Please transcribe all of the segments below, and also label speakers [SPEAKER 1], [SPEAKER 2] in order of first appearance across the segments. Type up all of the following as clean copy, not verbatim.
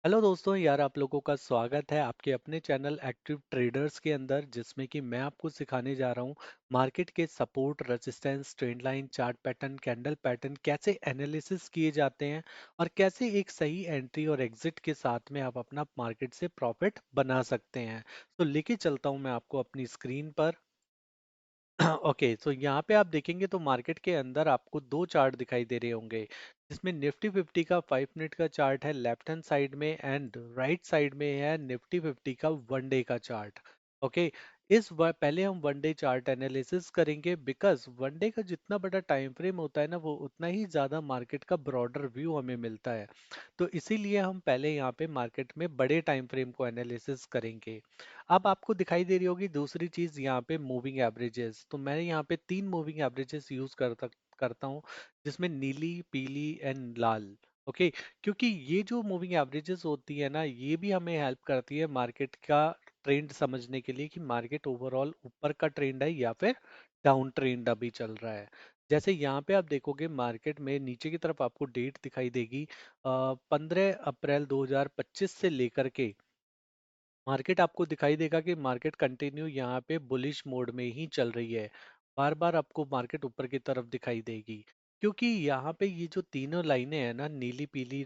[SPEAKER 1] Hello दोस्तों यार, आप लोगों का स्वागत है आपके अपने चैनल एक्टिव ट्रेडर्स के अंदर, जिसमें कि मैं आपको सिखाने जा रहा हूँ मार्केट के support, resistance, trend line, chart pattern, candle pattern कैसे एनालिसिस किए जाते हैं और कैसे एक सही एंट्री और एग्जिट के साथ में आप अपना मार्केट से प्रॉफिट बना सकते हैं। तो लेके चलता हूँ मैं आपको अपनी स्क्रीन पर। ओके, तो यहाँ पे आप देखेंगे तो मार्केट के अंदर आपको दो चार्ट दिखाई दे रहे होंगे, जिसमें निफ्टी 50 का 5 मिनट का चार्ट है लेफ्ट हैंड साइड में एंड राइट साइड में है निफ्टी 50 का 1 डे का चार्ट। ओके, पहले हम 1 डे चार्ट एनालिसिस करेंगे, बिकॉज 1 डे का जितना बड़ा टाइम फ्रेम होता है ना, वो उतना ही ज्यादा मार्केट का ब्रॉडर व्यू हमें मिलता है। तो इसीलिए हम पहले यहाँ पे मार्केट में बड़े टाइम फ्रेम को एनालिसिस करेंगे। अब आपको दिखाई दे रही होगी दूसरी चीज, यहाँ पे मूविंग एवरेजेस। तो मैं यहाँ पे 3 मूविंग एवरेजेस यूज करता हूँ, जिसमें नीली, पीली एंड लाल। ओके, क्योंकि ये जो मूविंग एवरेजेस होती है ना, ये भी हमें हेल्प करती है मार्केट का ट्रेंड समझने के लिए कि मार्केट ओवरऑल ऊपर का ट्रेंड है या फिर डाउन ट्रेंड अभी चल रहा है। जैसे यहाँ पे आप देखोगे मार्केट में नीचे की तरफ आपको डेट दिखाई देगी, 15 अप्रैल 2025 से लेकर के मार्केट आपको दिखाई देगा कि मार्केट कंटिन्यू यहाँ पे बुलिश मोड में ही चल रही है। बार बार आपको मार्केट ऊपर की तरफ दिखाई देगी, क्योंकि यहाँ पे ये जो तीनों लाइनें हैं ना, नीली पीली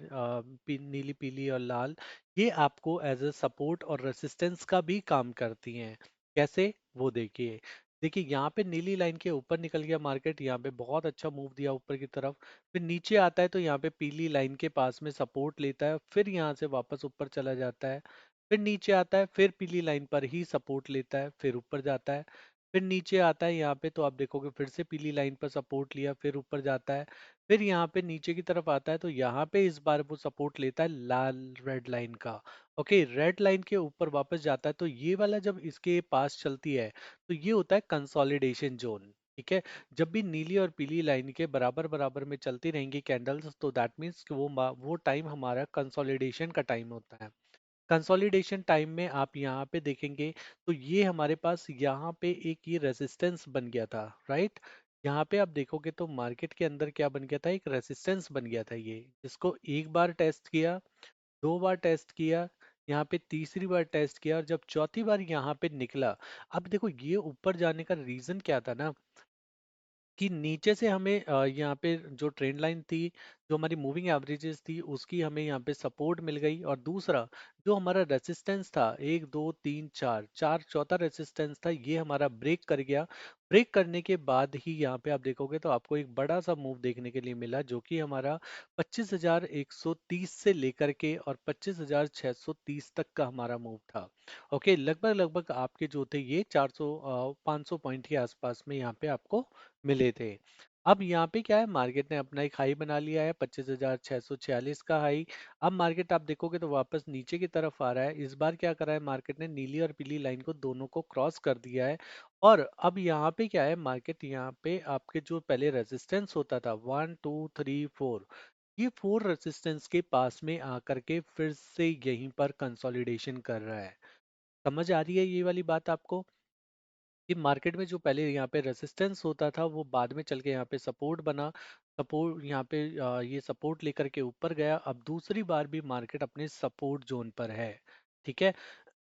[SPEAKER 1] नीली पीली और लाल, ये आपको एज अ सपोर्ट और रेसिस्टेंस का भी काम करती हैं। कैसे, वो देखिए। देखिए यहाँ पे नीली लाइन के ऊपर निकल गया मार्केट, यहाँ पे बहुत अच्छा मूव दिया ऊपर की तरफ, फिर नीचे आता है तो यहाँ पे पीली लाइन के पास में सपोर्ट लेता है, फिर यहाँ से वापस ऊपर चला जाता है, फिर नीचे आता है, फिर पीली लाइन पर ही सपोर्ट लेता है, फिर ऊपर जाता है, फिर नीचे आता है यहाँ पे तो आप देखोगे फिर से पीली लाइन पर सपोर्ट लिया, फिर ऊपर जाता है, फिर यहाँ पे नीचे की तरफ आता है तो यहाँ पे इस बार वो सपोर्ट लेता है लाल रेड लाइन का। ओके, रेड लाइन के ऊपर वापस जाता है, तो ये वाला जब इसके पास चलती है तो ये होता है कंसोलिडेशन जोन। ठीक है, जब भी नीली और पीली लाइन के बराबर बराबर में चलती रहेंगी कैंडल्स, तो दैट मीन्स कि वो टाइम हमारा कंसोलिडेशन का टाइम होता है। कंसोलिडेशन टाइम में आप यहाँ पे देखेंगे तो ये हमारे पास यहाँ पे एक ये रेजिस्टेंस बन गया था, राइट। यहाँ पे आप देखोगे तो मार्केट के अंदर क्या बन गया था, एक रेजिस्टेंस बन गया था ये, जिसको एक बार टेस्ट किया, दो बार टेस्ट किया, यहाँ पे तीसरी बार टेस्ट किया और जब चौथी बार यहाँ पे निकला। अब देखो ये ऊपर जाने का रीजन क्या था ना, कि नीचे से हमें यहाँ पे जो ट्रेंड लाइन थी, जो हमारी मूविंग एवरेजेस थी, उसकी हमें यहाँ पे सपोर्ट मिल गई, और दूसरा जो हमारा रेसिस्टेंस था, एक दो तीन चार चार, चौथा रेसिस्टेंस था, ये हमारा ब्रेक कर गया। ब्रेक करने के बाद ही यहाँ पे आप देखोगे तो आपको एक बड़ा सा मूव देखने के लिए मिला, जो कि हमारा 25,130 से लेकर के और 25,630 तक का हमारा मूव था। ओके, लगभग लगभग आपके जो थे ये 400 500 पॉइंट के आसपास में यहाँ पे आपको मिले थे। अब यहाँ पे क्या है, मार्केट ने अपना एक हाई बना लिया है 25,646 का हाई। अब मार्केट आप देखोगे तो वापस नीचे की तरफ आ रहा है। इस बार क्या करा है मार्केट ने, नीली और पीली लाइन को दोनों को क्रॉस कर दिया है। और अब यहाँ पे क्या है, मार्केट यहाँ पे आपके जो पहले रेजिस्टेंस होता था 1 2 3 4, ये 4 रेजिस्टेंस के पास में आकर के फिर से यहीं पर कंसोलिडेशन कर रहा है। समझ आ रही है ये वाली बात आपको, कि मार्केट में जो पहले यहाँ पे रेजिस्टेंस होता था वो बाद में चल के यहाँ पे सपोर्ट बना। सपोर्ट यहाँ पे ये सपोर्ट लेकर के ऊपर गया, अब दूसरी बार भी मार्केट अपने सपोर्ट जोन पर है। ठीक है,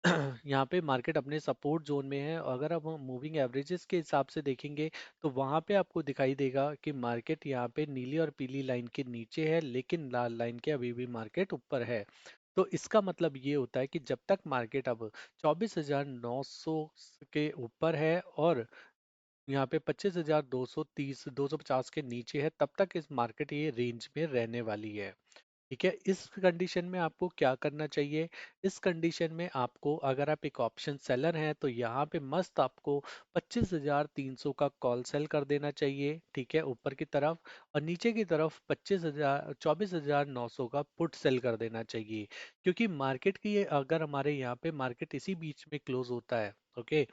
[SPEAKER 1] यहाँ पे मार्केट अपने सपोर्ट जोन में है। अगर अब हम मूविंग एवरेजेस के हिसाब से देखेंगे तो वहां पे आपको दिखाई देगा कि मार्केट यहाँ पे नीली और पीली लाइन के नीचे है, लेकिन लाल लाइन के अभी भी मार्केट ऊपर है। तो इसका मतलब ये होता है कि जब तक मार्केट अब 24,900 के ऊपर है और यहाँ पे 25,230 250 के नीचे है, तब तक इस मार्केट ये रेंज में रहने वाली है। ठीक है, इस कंडीशन में आपको क्या करना चाहिए, इस कंडीशन में आपको, अगर आप एक ऑप्शन सेलर हैं तो यहाँ पे मस्त आपको 25,300 का कॉल सेल कर देना चाहिए। ठीक है, ऊपर की तरफ, और नीचे की तरफ 24,900 का पुट सेल कर देना चाहिए। क्योंकि मार्केट की अगर हमारे यहाँ पे मार्केट इसी बीच में क्लोज होता है, okay,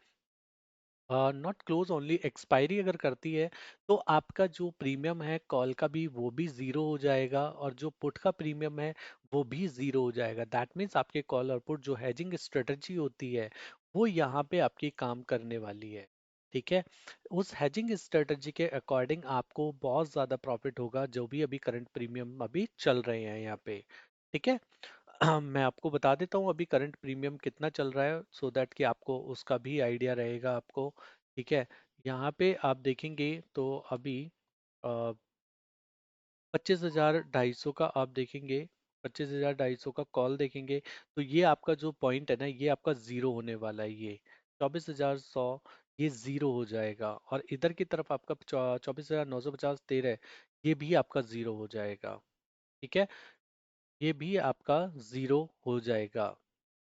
[SPEAKER 1] not close only, expiry अगर करती है, तो आपका जो प्रीमियम है कॉल का भी, वो भी जीरो हो जाएगा, और जो पुट का प्रीमियम है वो भी जीरो हो जाएगा। दैट मीन्स आपके कॉल और पुट जो हैजिंग स्ट्रेटजी होती है, वो यहाँ पे आपकी काम करने वाली है। ठीक है, उस हैजिंग स्ट्रेटजी के अकॉर्डिंग आपको बहुत ज्यादा प्रॉफिट होगा, जो भी अभी करंट प्रीमियम अभी चल रहे हैं यहाँ पे। ठीक है, मैं आपको बता देता हूँ अभी करंट प्रीमियम कितना चल रहा है, सो दैट कि आपको उसका भी आइडिया रहेगा आपको। ठीक है, यहाँ पे आप देखेंगे तो अभी 25,250 का आप देखेंगे, 25,250 का कॉल देखेंगे, तो ये आपका जो पॉइंट है ना, ये आपका जीरो होने वाला है। ये 24,100 ये जीरो हो जाएगा, और इधर की तरफ आपका 24,950 13 ये भी आपका जीरो हो जाएगा। ठीक है, ये भी आपका जीरो हो जाएगा,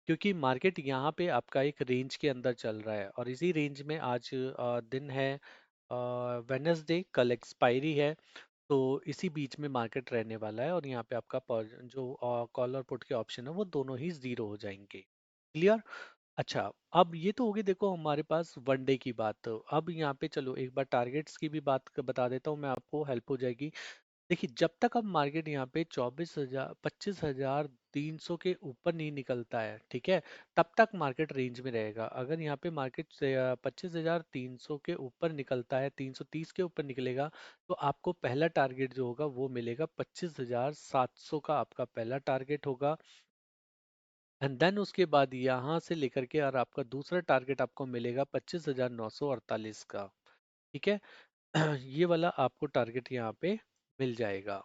[SPEAKER 1] क्योंकि मार्केट यहाँ पे आपका एक रेंज के अंदर चल रहा है, और इसी रेंज में आज दिन है वेनसडे, कल एक्सपायरी है। तो इसी बीच में मार्केट रहने वाला है, और यहाँ पे आपका जो कॉल और पुट के ऑप्शन है वो दोनों ही जीरो हो जाएंगे। क्लियर? अच्छा, अब ये तो होगी देखो हमारे पास वन डे की बात। तो अब यहाँ पे चलो एक बार टारगेट्स की भी बात बता देता हूँ मैं, आपको हेल्प हो जाएगी। देखिए, जब तक अब मार्केट यहाँ पे 25,300 के ऊपर नहीं निकलता है, ठीक है, तब तक मार्केट रेंज में रहेगा। अगर यहाँ पे मार्केट से 25,300 के ऊपर निकलता है, 330 के ऊपर निकलेगा, तो आपको पहला टारगेट जो होगा वो मिलेगा 25,700 का, आपका पहला टारगेट होगा। एंड देन उसके बाद यहाँ से लेकर के और आपका दूसरा टारगेट आपको मिलेगा 25,948 का। ठीक है, ये वाला आपको टारगेट यहाँ पे मिल जाएगा।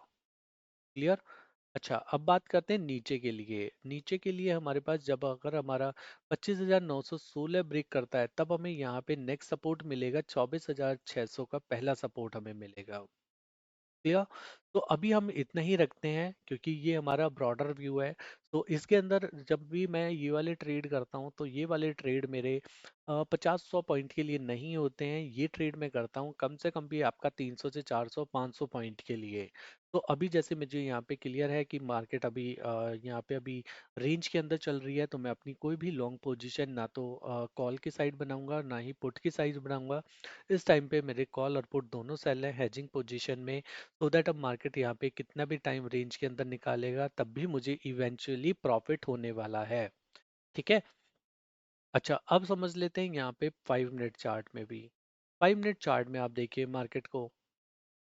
[SPEAKER 1] क्लियर? अच्छा, अब बात करते हैं नीचे के लिए। नीचे के लिए हमारे पास जब अगर हमारा 25,916 ब्रेक करता है, तब हमें यहाँ पे नेक्स्ट सपोर्ट मिलेगा, 24,600 का पहला सपोर्ट हमें मिलेगा। क्लियर? तो अभी हम इतना ही रखते हैं, क्योंकि ये हमारा ब्रॉडर व्यू है। तो इसके अंदर जब भी मैं ये वाले ट्रेड करता हूँ, तो ये वाले ट्रेड मेरे 50-100 पॉइंट के लिए नहीं होते हैं। ये ट्रेड मैं करता हूँ कम से कम भी आपका 300 से 400 500 पॉइंट के लिए। तो अभी जैसे मुझे यहाँ पे क्लियर है कि मार्केट अभी यहाँ पे अभी रेंज के अंदर चल रही है, तो मैं अपनी कोई भी लॉन्ग पोजीशन ना तो कॉल की साइड बनाऊंगा, ना ही पुट की साइड बनाऊंगा। इस टाइम पे मेरे कॉल और पुट दोनों सेल हैं हेजिंग पोजीशन में, सो दैट अब मार्केट यहाँ पे कितना भी टाइम रेंज के अंदर निकालेगा, तब भी मुझे इवेंचुअली प्रॉफिट होने वाला है। ठीक है, अच्छा, अब समझ लेते हैं यहाँ पे 5 मिनट चार्ट में भी। 5 मिनट चार्ट में आप देखिए मार्केट को।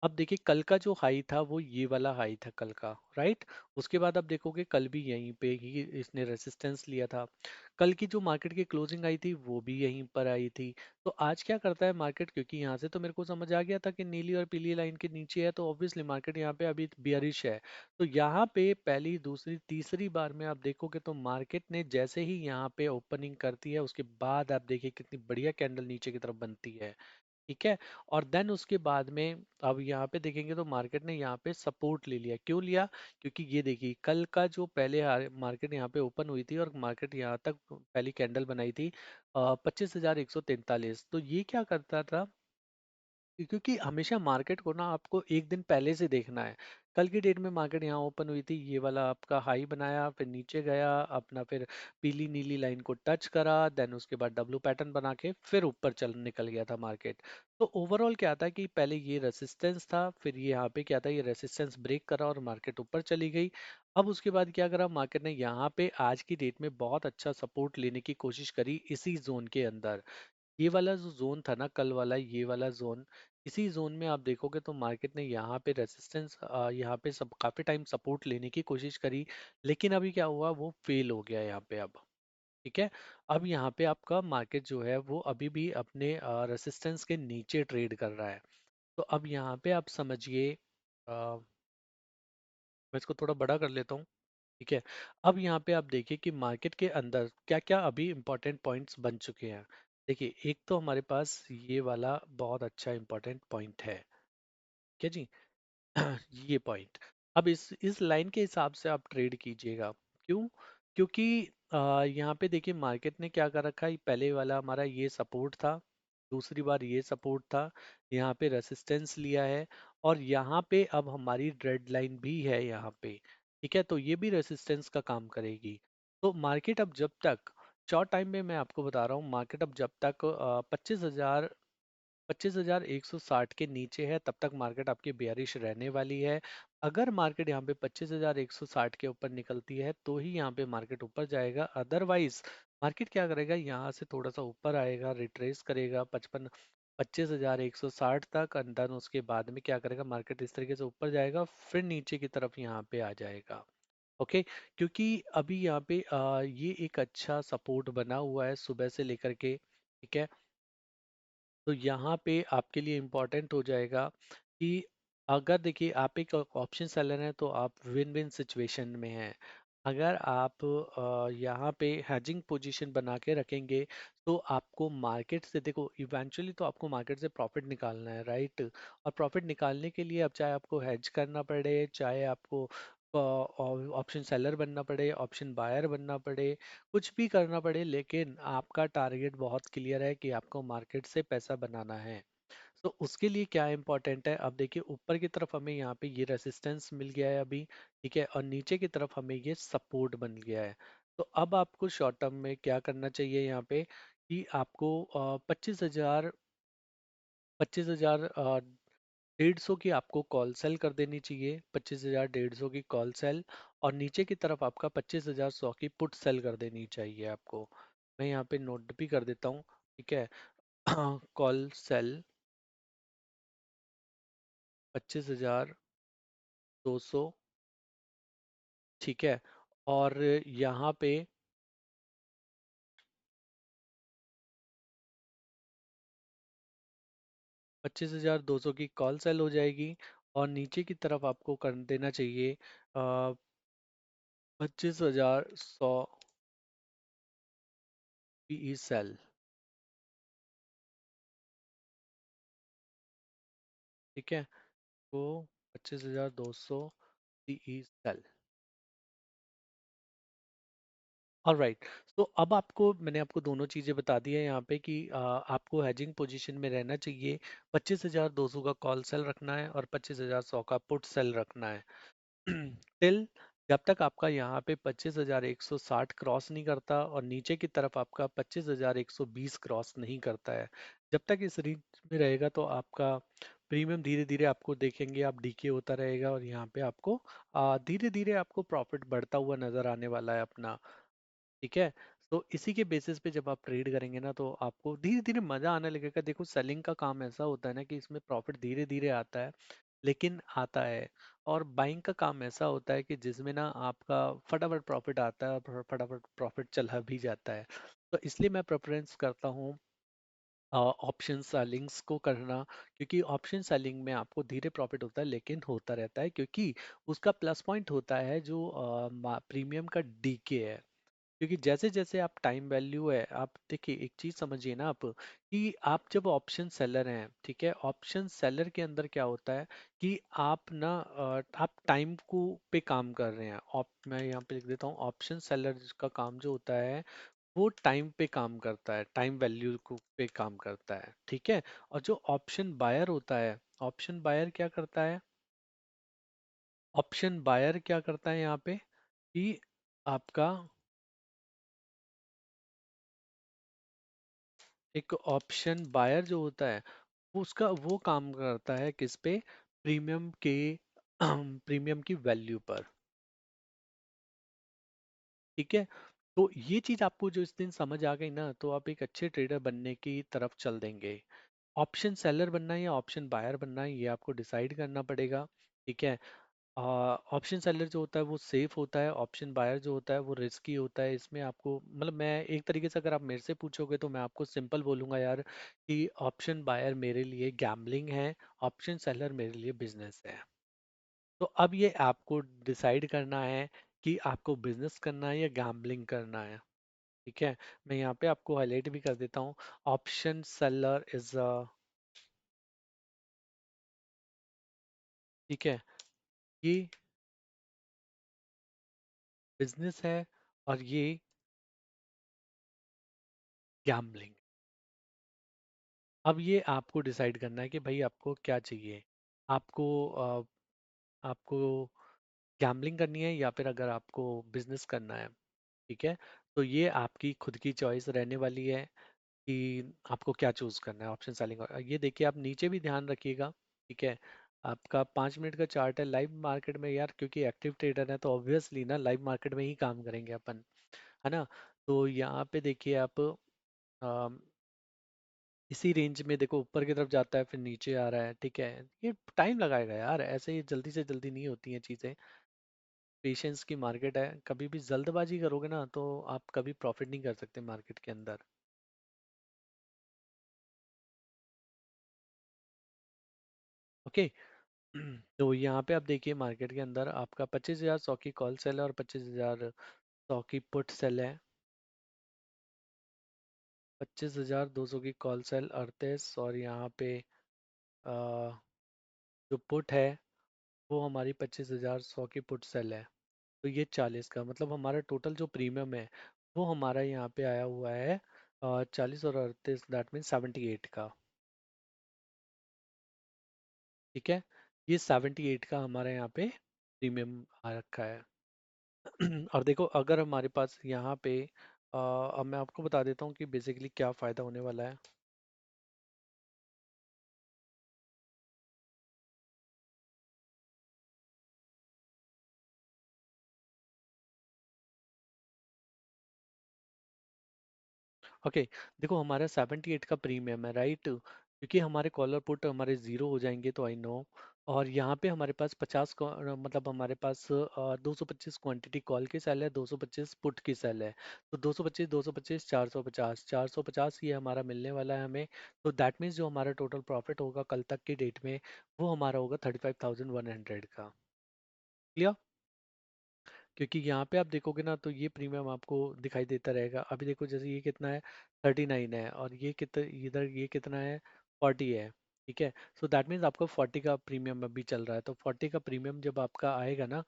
[SPEAKER 1] अब देखिए, कल का जो हाई था वो ये वाला हाई था कल का, राइट? उसके बाद आप देखोगे कल भी यहीं पे ही इसने रेजिस्टेंस लिया था। कल की जो मार्केट की क्लोजिंग आई थी वो भी यहीं पर आई थी। तो आज क्या करता है मार्केट, क्योंकि यहाँ से तो मेरे को समझ आ गया था कि नीली और पीली लाइन के नीचे है, तो ऑब्वियसली मार्केट यहाँ पे अभी बियरिश है। तो यहाँ पे पहली दूसरी तीसरी बार में आप देखोगे तो मार्केट ने जैसे ही यहाँ पे ओपनिंग करती है, उसके बाद आप देखिए कितनी बढ़िया कैंडल नीचे की तरफ बनती है। ठीक है, और देन उसके बाद में अब यहाँ पे देखेंगे तो मार्केट ने यहाँ पे सपोर्ट ले लिया। क्यों लिया? क्योंकि ये देखिए कल का जो पहले मार्केट यहाँ पे ओपन हुई थी, और मार्केट यहाँ तक पहली कैंडल बनाई थी 25,143। तो ये क्या करता था, क्योंकि हमेशा मार्केट को ना आपको एक दिन पहले से देखना है। कल की डेट में मार्केट यहाँ ओपन हुई थी, ये वाला आपका हाई बनाया, फिर नीचे गया अपना, फिर पीली नीली लाइन को टच करा, देन उसके बाद डब्लू पैटर्न बना के फिर ऊपर चल निकल गया था मार्केट। तो ओवरऑल क्या था कि पहले ये रेसिस्टेंस था, फिर ये यहाँ पे क्या था, ये रेसिस्टेंस ब्रेक करा और मार्केट ऊपर चली गई। अब उसके बाद क्या करा मार्केट ने, यहाँ पे आज की डेट में बहुत अच्छा सपोर्ट लेने की कोशिश करी इसी जोन के अंदर। ये वाला जो जोन था ना कल वाला, ये वाला जोन, इसी जोन में आप देखोगे तो मार्केट ने यहाँ पे रेजिस्टेंस, यहाँ पे सब काफी टाइम सपोर्ट लेने की कोशिश करी, लेकिन अभी क्या हुआ, वो फेल हो गया यहाँ पे अब। ठीक है, अब यहाँ पे आपका मार्केट जो है वो अभी भी अपने रेजिस्टेंस के नीचे ट्रेड कर रहा है। तो अब यहाँ पे आप समझिए, मैं इसको थोड़ा बड़ा कर लेता हूँ। ठीक है, अब यहाँ पे आप देखिए कि मार्केट के अंदर क्या क्या अभी इंपॉर्टेंट पॉइंट्स बन चुके हैं। देखिए, एक तो हमारे पास ये वाला बहुत अच्छा इंपॉर्टेंट पॉइंट है। क्या जी? ये पॉइंट, अब इस लाइन के हिसाब से आप ट्रेड कीजिएगा। क्यों? क्योंकि यहाँ पे देखिए मार्केट ने क्या कर रखा है, पहले वाला हमारा ये सपोर्ट था, दूसरी बार ये सपोर्ट था, यहाँ पे रेसिस्टेंस लिया है, और यहाँ पे अब हमारी रेड लाइन भी है यहाँ पे। ठीक है, तो ये भी रेसिस्टेंस का काम करेगी। तो मार्केट अब जब तक शॉर्ट टाइम में, मैं आपको बता रहा हूँ, मार्केट अब जब तक 25,160 के नीचे है, तब तक मार्केट आपकी बेयरिश रहने वाली है। अगर मार्केट यहाँ पे 25,160 के ऊपर निकलती है, तो ही यहाँ पे मार्केट ऊपर जाएगा। अदरवाइज मार्केट क्या करेगा, यहाँ से थोड़ा सा ऊपर आएगा, रिट्रेस करेगा 25,160 तक, अंदर उसके बाद में क्या करेगा मार्केट, इस तरीके से ऊपर जाएगा, फिर नीचे की तरफ यहाँ पे आ जाएगा। ओके, क्योंकि अभी यहाँ पे ये एक अच्छा सपोर्ट बना हुआ है सुबह से लेकर के, ठीक है। तो यहाँ पे आपके लिए इम्पोर्टेंट हो जाएगा कि अगर देखिए आप एक ऑप्शन सेलर हैं तो आप विन विन सिचुएशन में हैं। अगर आप यहाँ पे हेजिंग पोजीशन बना के रखेंगे तो आपको मार्केट से, देखो इवेंचुअली तो आपको मार्केट से प्रॉफिट निकालना है, राइट। और प्रॉफिट निकालने के लिए अब चाहे आपको हेज करना पड़े, चाहे आपको ऑप्शन सेलर बनना पड़े, ऑप्शन बायर बनना पड़े, कुछ भी करना पड़े, लेकिन आपका टारगेट बहुत क्लियर है कि आपको मार्केट से पैसा बनाना है। तो उसके लिए क्या इंपॉर्टेंट है, अब देखिए ऊपर की तरफ हमें यहाँ पे ये रेसिस्टेंस मिल गया है अभी, ठीक है, और नीचे की तरफ हमें ये सपोर्ट बन गया है। तो अब आपको शॉर्ट टर्म में क्या करना चाहिए यहाँ पे कि आपको 25,000, 25,000 150 की आपको कॉल सेल कर देनी चाहिए, 25,000 150 की कॉल सेल। और नीचे की तरफ आपका 25,100 की पुट सेल कर देनी चाहिए आपको। मैं यहाँ पे नोट भी कर देता हूँ, ठीक है। कॉल सेल 25,200, ठीक है। और यहाँ पे 25,200 की कॉल सेल हो जाएगी। और नीचे की तरफ आपको कर देना चाहिए 25,100 पीई सेल, ठीक है। तो 25,200 पीई सेल। ऑलराइट। तो अब आपको, मैंने आपको दोनों चीज़ें बता दी है यहाँ पे कि आपको हेजिंग पोजीशन में रहना चाहिए, 25,200 का कॉल सेल रखना है और 25,100 का पुट सेल रखना है। टिल जब तक आपका यहाँ पे 25,160 क्रॉस नहीं करता और नीचे की तरफ आपका 25,120 क्रॉस नहीं करता है, जब तक इस रेंज में रहेगा तो आपका प्रीमियम धीरे धीरे आपको देखेंगे आप डीके होता रहेगा, और यहाँ पे आपको धीरे धीरे आपको प्रॉफिट बढ़ता हुआ नजर आने वाला है अपना, ठीक है। तो इसी के बेसिस पे जब आप ट्रेड करेंगे ना तो आपको धीरे धीरे मजा आने लगेगा। देखो सेलिंग का काम ऐसा होता है ना कि इसमें प्रॉफिट धीरे धीरे आता है, लेकिन आता है। और बाइंग का काम ऐसा होता है कि जिसमें ना आपका फटाफट प्रॉफिट आता है और फटाफट प्रॉफिट चला भी जाता है। तो इसलिए मैं प्रेफरेंस करता हूँ ऑप्शन सेलिंग्स को करना, क्योंकि ऑप्शन सेलिंग में आपको धीरे प्रॉफिट होता है लेकिन होता रहता है, क्योंकि उसका प्लस पॉइंट होता है जो प्रीमियम का डीके है। क्योंकि जैसे जैसे आप टाइम वैल्यू है, आप देखिए एक चीज समझिए ना आप कि आप जब ऑप्शन सेलर हैं, ठीक है, ऑप्शन सेलर के अंदर क्या होता है कि आप ना आप टाइम को पे काम कर रहे हैं। मैं यहाँ पे लिख देता हूँ, ऑप्शन सेलर का काम जो होता है वो टाइम पे काम करता है, टाइम वैल्यू को पे काम करता है, ठीक है। और जो ऑप्शन बायर होता है, ऑप्शन बायर क्या करता है, ऑप्शन बायर क्या करता है यहाँ पे कि आपका एक ऑप्शन बायर जो होता है वो उसका वो काम करता है किस पे, प्रीमियम के प्रीमियम की वैल्यू पर, ठीक है। तो ये चीज आपको जो इस दिन समझ आ गई ना तो आप एक अच्छे ट्रेडर बनने की तरफ चल देंगे। ऑप्शन सेलर बनना है या ऑप्शन बायर बनना है ये आपको डिसाइड करना पड़ेगा, ठीक है। ऑप्शन सेलर जो होता है वो सेफ होता है, ऑप्शन बायर जो होता है वो रिस्की होता है। इसमें आपको मतलब मैं एक तरीके से अगर आप मेरे से पूछोगे तो मैं आपको सिंपल बोलूंगा यार कि ऑप्शन बायर मेरे लिए गैम्बलिंग है, ऑप्शन सेलर मेरे लिए बिजनेस है। तो अब ये आपको डिसाइड करना है कि आपको बिजनेस करना है या गैम्बलिंग करना है, ठीक है। मैं यहाँ पे आपको हाईलाइट भी कर देता हूँ, ऑप्शन सेलर इज अ, ठीक है, ये बिजनेस है और ये गैम्बलिंग। अब ये आपको डिसाइड करना है कि भाई आपको क्या चाहिए, आपको आपको गैम्बलिंग करनी है या फिर अगर आपको बिजनेस करना है, ठीक है। तो ये आपकी खुद की चॉइस रहने वाली है कि आपको क्या चूज करना है, ऑप्शन सेलिंग। और ये देखिए आप नीचे भी ध्यान रखिएगा, ठीक है। आपका 5 मिनट का चार्ट है लाइव मार्केट में यार, क्योंकि एक्टिव ट्रेडर है तो ऑब्वियसली ना लाइव मार्केट में ही काम करेंगे अपन, है ना। तो यहाँ पे देखिए आप इसी रेंज में देखो ऊपर की तरफ जाता है फिर नीचे आ रहा है, ठीक है। ये टाइम लगाएगा यार, ऐसे ही जल्दी से जल्दी नहीं होती हैं चीजें। पेशेंस की मार्केट है, कभी भी जल्दबाजी करोगे ना तो आप कभी प्रॉफिट नहीं कर सकते मार्केट के अंदर। ओके। तो यहाँ पे आप देखिए मार्केट के अंदर आपका 25,100 की कॉल सेल है और 25,100 की पुट सेल है। 25,200 की कॉल सेल 38, और यहाँ पे अ, जो पुट है वो हमारी 25,100 की पुट सेल है। तो ये 40 का मतलब हमारा टोटल जो प्रीमियम है वो हमारा यहाँ पे आया हुआ है 40 और 38, दैट मीन 78 का। ठीक है, ये 78 का हमारे यहाँ पे प्रीमियम आ रखा है। और देखो अगर हमारे पास यहाँ पे अब मैं आपको बता देता हूँ कि बेसिकली क्या फ़ायदा होने वाला है। ओके, देखो हमारा 78 का प्रीमियम है, राइट, क्योंकि हमारे कॉलर पुट हमारे ज़ीरो हो जाएंगे तो आई नो। और यहाँ पे हमारे पास 50 मतलब हमारे पास 225 क्वांटिटी कॉल की सेल है, 225 पुट की सेल है। तो 225 225 450 450 ये हमारा मिलने वाला है हमें। तो दैट मीन्स जो हमारा टोटल प्रॉफिट होगा कल तक की डेट में वो हमारा होगा 35,100 का। क्लियर? क्योंकि यहाँ पे आप देखोगे ना तो ये प्रीमियम आपको दिखाई देता रहेगा। अभी देखो जैसे ये कितना है, 39 है, और ये कितना इधर ये कितना है, 40 है। ठीक है, सो दैट मीन्स आपको 40 का प्रीमियम अभी चल रहा है। तो 40 का प्रीमियम जब आपका आएगा ना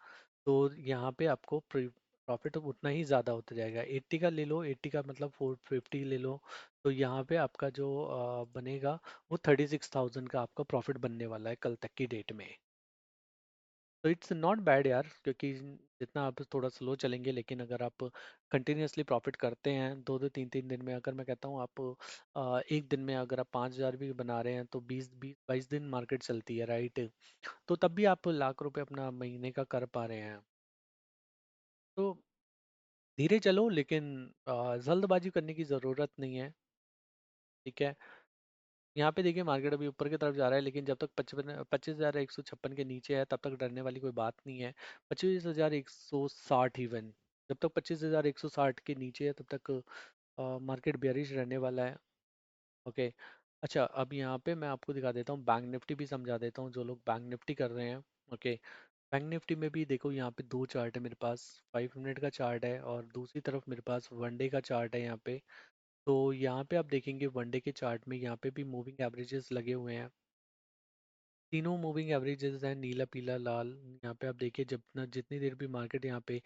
[SPEAKER 1] तो यहाँ पे आपको प्रॉफिट उतना ही ज़्यादा होता जाएगा। 80 का ले लो, 80 का मतलब 450 ले लो, तो यहाँ पे आपका जो बनेगा वो 36,000 का आपका प्रॉफिट बनने वाला है कल तक की डेट में। तो इट्स नॉट बैड यार, क्योंकि जितना आप थोड़ा स्लो चलेंगे लेकिन अगर आप कंटिन्यूअसली प्रॉफिट करते हैं दो दो तीन तीन दिन में, अगर मैं कहता हूँ आप एक दिन में अगर आप 5,000 भी बना रहे हैं तो 20 20 22 दिन मार्केट चलती है, राइट, तो तब भी आप लाख रुपए अपना महीने का कर पा रहे हैं। तो धीरे चलो, लेकिन जल्दबाजी करने की ज़रूरत नहीं है। ठीक है, यहाँ पे देखिए मार्केट अभी ऊपर की तरफ जा रहा है, लेकिन जब तक 25,156 के नीचे है तब तक डरने वाली कोई बात नहीं है। 25,160 इवन, जब तक 25,160 के नीचे है तब तक मार्केट बेयरिश रहने वाला है। ओके। अच्छा, अब यहाँ पे मैं आपको दिखा देता हूँ, बैंक निफ्टी भी समझा देता हूँ जो लोग बैंक निफ्टी कर रहे हैं। ओके, बैंक निफ्टी में भी देखो यहाँ पे दो चार्ट है मेरे पास, 5 मिनट का चार्ट है और दूसरी तरफ मेरे पास वनडे का चार्ट है यहाँ पे। तो यहाँ पे आप देखेंगे वनडे के चार्ट में यहाँ पे भी मूविंग एवरेजेस लगे हुए हैं। तीनों मूविंग एवरेजेस हैं, नीला पीला लाल। यहाँ पे आप देखिए जब ना जितनी देर भी मार्केट यहाँ पे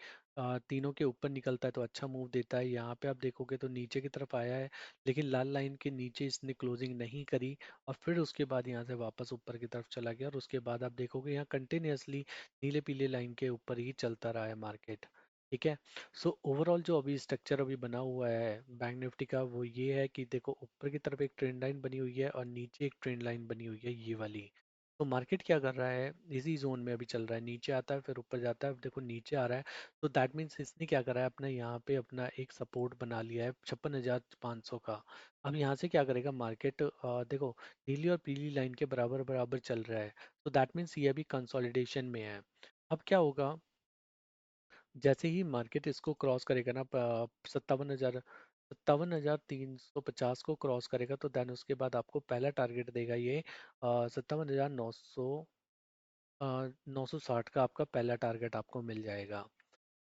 [SPEAKER 1] तीनों के ऊपर निकलता है तो अच्छा मूव देता है। यहाँ पे आप देखोगे तो नीचे की तरफ आया है, लेकिन लाल लाइन के नीचे इसने क्लोजिंग नहीं करी, और फिर उसके बाद यहाँ से वापस ऊपर की तरफ चला गया, और उसके बाद आप देखोगे यहाँ कंटिन्यूअसली नीले पीले लाइन के ऊपर ही चलता रहा है मार्केट। ठीक है, सो ओवरऑल जो अभी स्ट्रक्चर अभी बना हुआ है बैंक निफ्टी का वो ये है कि देखो ऊपर की तरफ एक ट्रेंड लाइन बनी हुई है और नीचे एक ट्रेंड लाइन बनी हुई है ये वाली। तो मार्केट क्या कर रहा है, इसी जोन में अभी चल रहा है, नीचे आता है फिर ऊपर जाता है, अब देखो नीचे आ रहा है। तो दैट मीन्स इसने क्या करा है, अपना यहाँ पे अपना एक सपोर्ट बना लिया है 56,500 का। अब यहाँ से क्या करेगा मार्केट, देखो नीली और पीली लाइन के बराबर बराबर चल रहा है, तो दैट मीन्स ये अभी कंसोलिडेशन में है। अब क्या होगा, जैसे ही मार्केट इसको क्रॉस करेगा ना 57,350 को क्रॉस करेगा, तो देन उसके बाद आपको पहला टारगेट देगा ये 57,960 का आपका पहला टारगेट आपको मिल जाएगा।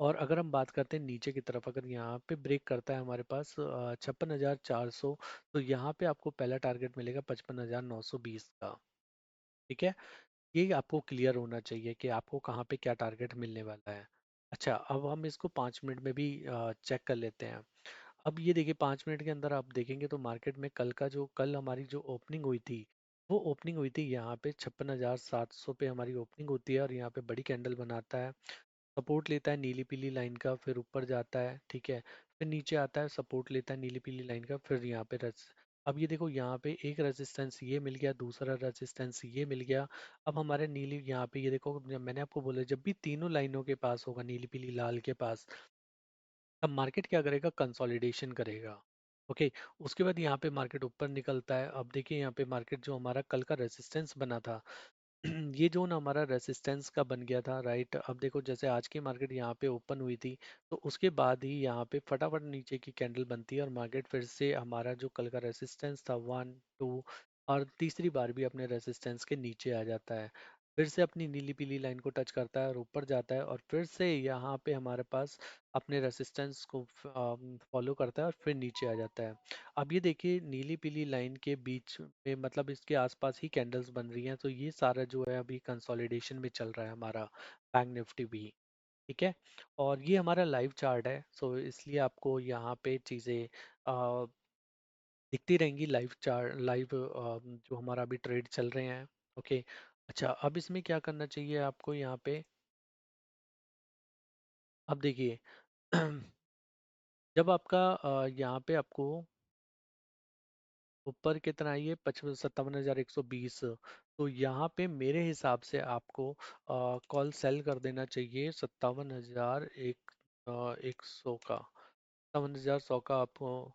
[SPEAKER 1] और अगर हम बात करते हैं नीचे की तरफ, अगर यहाँ पे ब्रेक करता है हमारे पास 56,400, तो यहाँ पे आपको पहला टारगेट मिलेगा 55,920 का। ठीक है, ये आपको क्लियर होना चाहिए कि आपको कहाँ पे क्या टारगेट मिलने वाला है। अच्छा, अब हम इसको 5 मिनट में भी चेक कर लेते हैं। अब ये देखिए 5 मिनट के अंदर आप देखेंगे तो मार्केट में कल हमारी जो ओपनिंग हुई थी वो ओपनिंग हुई थी यहाँ पे 56,700 पे हमारी ओपनिंग होती है, और यहाँ पे बड़ी कैंडल बनाता है, सपोर्ट लेता है नीली पीली लाइन का, फिर ऊपर जाता है। ठीक है, फिर नीचे आता है, सपोर्ट लेता है नीली पीली लाइन का, फिर यहाँ पे अब ये देखो यहाँ पे एक रेजिस्टेंस ये मिल गया, दूसरा रेजिस्टेंस ये मिल गया। अब हमारे नीली यहाँ पे ये देखो, जब मैंने आपको बोला जब भी तीनों लाइनों के पास होगा नीली पीली लाल के पास, अब मार्केट क्या करेगा, कंसोलिडेशन करेगा। ओके, उसके बाद यहाँ पे मार्केट ऊपर निकलता है। अब देखिए यहाँ पे मार्केट जो हमारा कल का रेजिस्टेंस बना था ये जोन हमारा रेसिस्टेंस का बन गया था, राइट। अब देखो जैसे आज की मार्केट यहाँ पे ओपन हुई थी, तो उसके बाद ही यहाँ पे फटाफट नीचे की कैंडल बनती है और मार्केट फिर से हमारा जो कल का रेसिस्टेंस था 1 2 और तीसरी बार भी अपने रेसिस्टेंस के नीचे आ जाता है, फिर से अपनी नीली पीली लाइन को टच करता है और ऊपर जाता है और फिर से यहाँ पे हमारे पास अपने रेसिस्टेंस को फॉलो करता है और फिर नीचे आ जाता है। अब ये देखिए नीली पीली लाइन के बीच में, मतलब इसके आसपास ही कैंडल्स बन रही हैं, तो ये सारा जो है अभी कंसोलिडेशन में चल रहा है हमारा बैंक निफ्टी भी। ठीक है। और ये हमारा लाइव चार्ट है, सो इसलिए आपको यहाँ पे चीज़ें दिखती रहेंगी। लाइव चार्ट, लाइव जो हमारा अभी ट्रेड चल रहे हैं। ओके। अच्छा, अब इसमें क्या करना चाहिए आपको यहाँ पे। अब देखिए जब आपका यहाँ पे आपको ऊपर कितना है, ये 57,120, तो यहाँ पे मेरे हिसाब से आपको कॉल सेल कर देना चाहिए 57,100 का। 57,100 का आपको,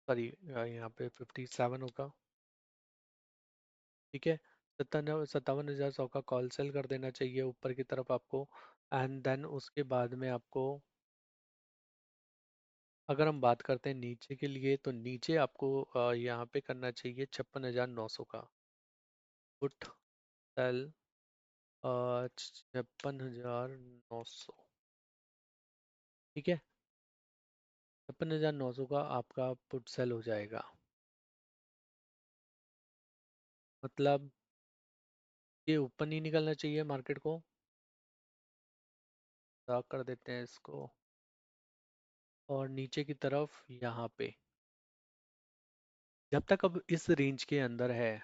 [SPEAKER 1] सॉरी, यहाँ पे 57 होगा। ठीक है। 57,100 का कॉल सेल कर देना चाहिए ऊपर की तरफ आपको। एंड देन उसके बाद में आपको, अगर हम बात करते हैं नीचे के लिए, तो नीचे आपको यहाँ पे करना चाहिए 56,900 का पुट सेल। 56,900। ठीक है। 56,900 का आपका पुट सेल हो जाएगा। मतलब ये ऊपर नहीं निकलना चाहिए मार्केट को। डार्क कर देते हैं इसको, और नीचे की तरफ यहाँ पे, जब तक अब इस रेंज के अंदर है,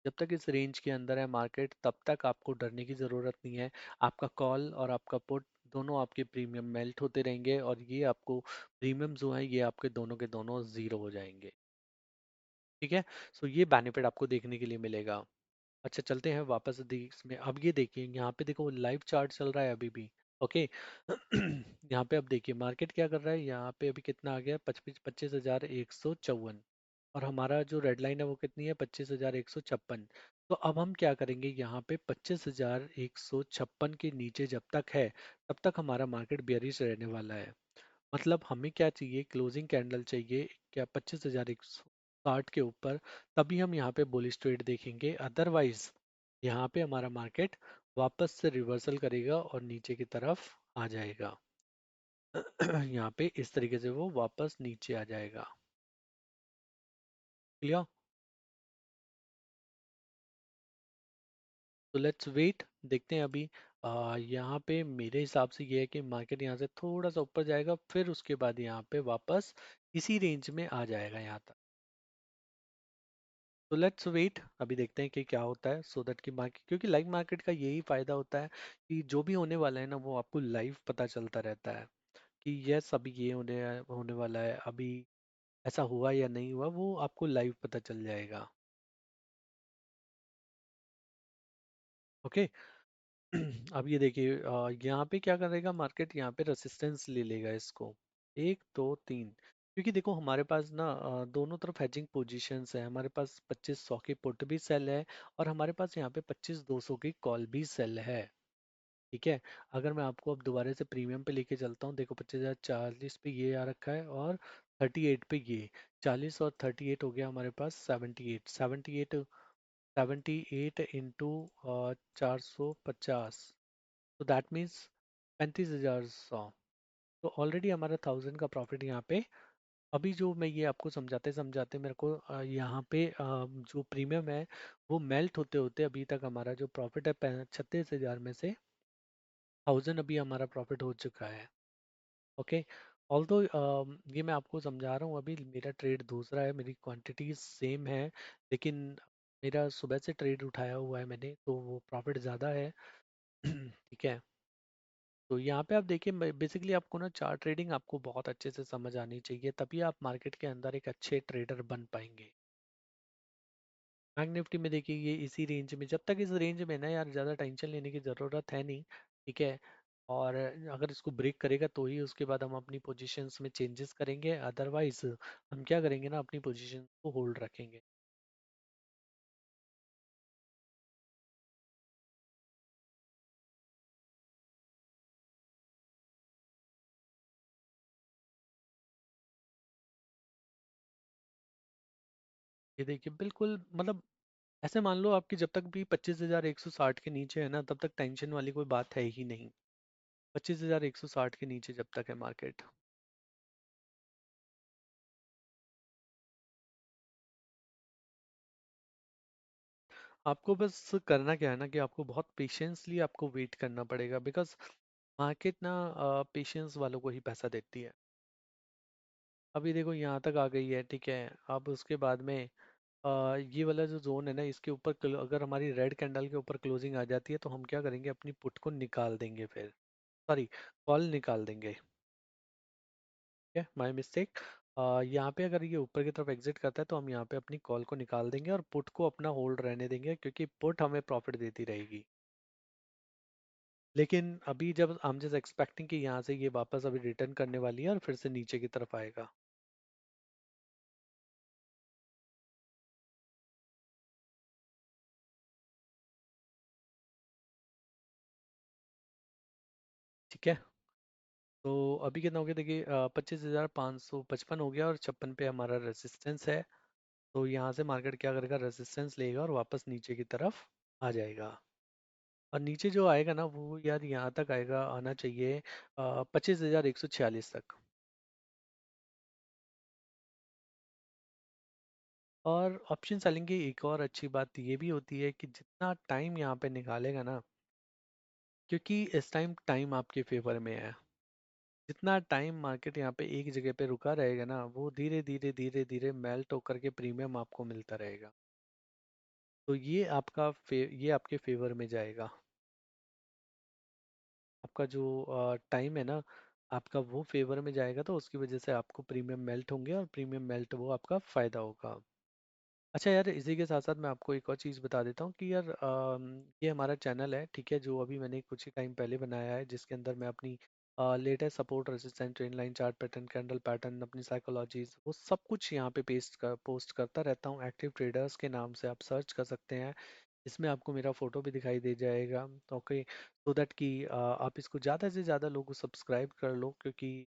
[SPEAKER 1] जब तक इस रेंज के अंदर है मार्केट, तब तक आपको डरने की ज़रूरत नहीं है। आपका कॉल और आपका पुट दोनों आपके प्रीमियम मेल्ट होते रहेंगे और ये आपको प्रीमियम जो है ये आपके दोनों के दोनों ज़ीरो हो जाएंगे। ठीक है। सो ये बेनिफिट आपको देखने के लिए मिलेगा। अच्छा, चलते हैं वापस इसमें। अब ये देखिए यहाँ पे देखो लाइव चार्ट चल रहा है अभी भी। ओके। यहाँ पे अब देखिए मार्केट क्या कर रहा है, यहाँ पे अभी कितना आ गया, 25,154, और हमारा जो रेड लाइन है वो कितनी है, 25,156। तो अब हम क्या करेंगे, यहाँ पे 25,156 के नीचे जब तक है तब तक हमारा मार्केट बेयरिश रहने वाला है। मतलब हमें क्या चाहिए, क्लोजिंग कैंडल चाहिए क्या 25,160 के ऊपर, तभी हम यहाँ पे बुलिश ट्रेड देखेंगे। अदरवाइज यहाँ पे हमारा मार्केट वापस से रिवर्सल करेगा और नीचे की तरफ आ जाएगा। यहाँ पे इस तरीके से वो वापस नीचे आ जाएगा। क्लियर। तो लेट्स वेट, देखते हैं अभी। यहाँ पे मेरे हिसाब से ये है कि मार्केट यहाँ से थोड़ा सा ऊपर जाएगा, फिर उसके बाद यहाँ पे वापस इसी रेंज में आ जाएगा यहाँ तक। तो लेट्स वेट, अभी देखते हैं कि क्या होता है, सो दैट कि मार्केट, क्योंकि लाइव मार्केट का यही फायदा होता है कि जो भी होने वाला है ना वो आपको लाइव पता चलता रहता है कि यस अभी ये होने वाला है, अभी ऐसा हुआ या नहीं हुआ, वो आपको लाइव पता चल जाएगा। ओके। अब ये देखिए यहाँ पे क्या करेगा मार्केट, यहाँ पे रेसिस्टेंस ले लेगा इसको, 1 2 3, क्योंकि देखो हमारे पास ना दोनों तरफ हेजिंग पोजीशंस है। हमारे पास 2500 की पुट भी सेल है और हमारे पास यहाँ पे 25,200 की कॉल भी सेल है। ठीक है। अगर मैं आपको अब दोबारा से प्रीमियम पे लेके चलता हूँ, देखो 25,040 पे ये आ रखा है और 38 पे ये, 40 और 38 हो गया हमारे पास 78। 78 इंटू 450, तो दैट मीन्स 35,100। तो ऑलरेडी हमारा 1000 का प्रॉफिट यहाँ पे। अभी जो मैं ये आपको समझाते समझाते मेरे को यहाँ पे जो प्रीमियम है वो मेल्ट होते होते अभी तक हमारा जो प्रॉफिट है 36,000 में से 1000 अभी हमारा प्रॉफिट हो चुका है। ओके। ऑल्दो ये मैं आपको समझा रहा हूँ, अभी मेरा ट्रेड दूसरा है, मेरी क्वांटिटीज सेम है, लेकिन मेरा सुबह से ट्रेड उठाया हुआ है मैंने, तो वो प्रॉफिट ज़्यादा है। ठीक है। तो यहाँ पे आप देखिए बेसिकली आपको ना चार्ट ट्रेडिंग आपको बहुत अच्छे से समझ आनी चाहिए, तभी आप मार्केट के अंदर एक अच्छे ट्रेडर बन पाएंगे। बैंक निफ्टी में देखिए ये इसी रेंज में, जब तक इस रेंज में ना यार ज़्यादा टेंशन लेने की ज़रूरत है नहीं। ठीक है। और अगर इसको ब्रेक करेगा तो ही उसके बाद हम अपनी पोजीशंस में चेंजेस करेंगे, अदरवाइज हम क्या करेंगे ना, अपनी पोजीशन को होल्ड रखेंगे। ये देखिए बिल्कुल मतलब ऐसे मान लो आपकी जब तक भी 25,160 के नीचे है ना तब तक टेंशन वाली कोई बात है ही नहीं। 25,160 के नीचे जब तक है मार्केट। आपको बस करना क्या है ना कि आपको बहुत पेशेंसली आपको वेट करना पड़ेगा, बिकॉज मार्केट ना पेशेंस वालों को ही पैसा देती है। अभी देखो यहाँ तक आ गई है, ठीक है। अब उसके बाद में ये वाला जो जोन है ना इसके ऊपर अगर हमारी रेड कैंडल के ऊपर क्लोजिंग आ जाती है तो हम क्या करेंगे, अपनी पुट को निकाल देंगे फिर। सॉरी, कॉल निकाल देंगे। ठीक है, माय मिस्टेक। यहाँ पे अगर ये ऊपर की तरफ एग्जिट करता है तो हम यहाँ पे अपनी कॉल को निकाल देंगे और पुट को अपना होल्ड रहने देंगे, क्योंकि पुट हमें प्रॉफिट देती रहेगी। लेकिन अभी जब हम जस्ट एक्सपेक्टिंग कि यहाँ से ये वापस अभी रिटर्न करने वाली है और फिर से नीचे की तरफ आएगा। ठीक है, तो अभी कितना हो गया देखिए, 25,555 हो गया और 56 पे हमारा रेजिस्टेंस है। तो यहाँ से मार्केट क्या करेगा, रेजिस्टेंस लेगा और वापस नीचे की तरफ आ जाएगा। और नीचे जो आएगा ना वो यार यहाँ तक आएगा, आना चाहिए 25,146 तक। और ऑप्शन सेलिंग की एक और अच्छी बात ये भी होती है कि जितना टाइम यहाँ पे निकालेगा ना, क्योंकि इस टाइम टाइम आपके फेवर में है, जितना टाइम मार्केट यहाँ पे एक जगह पे रुका रहेगा ना वो धीरे धीरे धीरे धीरे मेल्ट होकर के प्रीमियम आपको मिलता रहेगा। तो ये ये आपके फेवर में जाएगा। आपका जो टाइम है ना आपका वो फेवर में जाएगा, तो उसकी वजह से आपको प्रीमियम मेल्ट होंगे और प्रीमियम मेल्ट वो आपका फायदा होगा। अच्छा यार, इसी के साथ साथ मैं आपको एक और चीज़ बता देता हूँ कि यार ये हमारा चैनल है, ठीक है, जो अभी मैंने कुछ ही टाइम पहले बनाया है, जिसके अंदर मैं अपनी latest support resistant trend line chart pattern candle pattern अपनी साइकोलॉजीज वो सब कुछ यहाँ पे पोस्ट करता रहता हूँ। एक्टिव ट्रेडर्स के नाम से आप सर्च कर सकते हैं। इसमें आपको मेरा फोटो भी दिखाई दे जाएगा। ओके, सो दैट कि आप इसको ज़्यादा से ज़्यादा लोग सब्सक्राइब कर लो, क्योंकि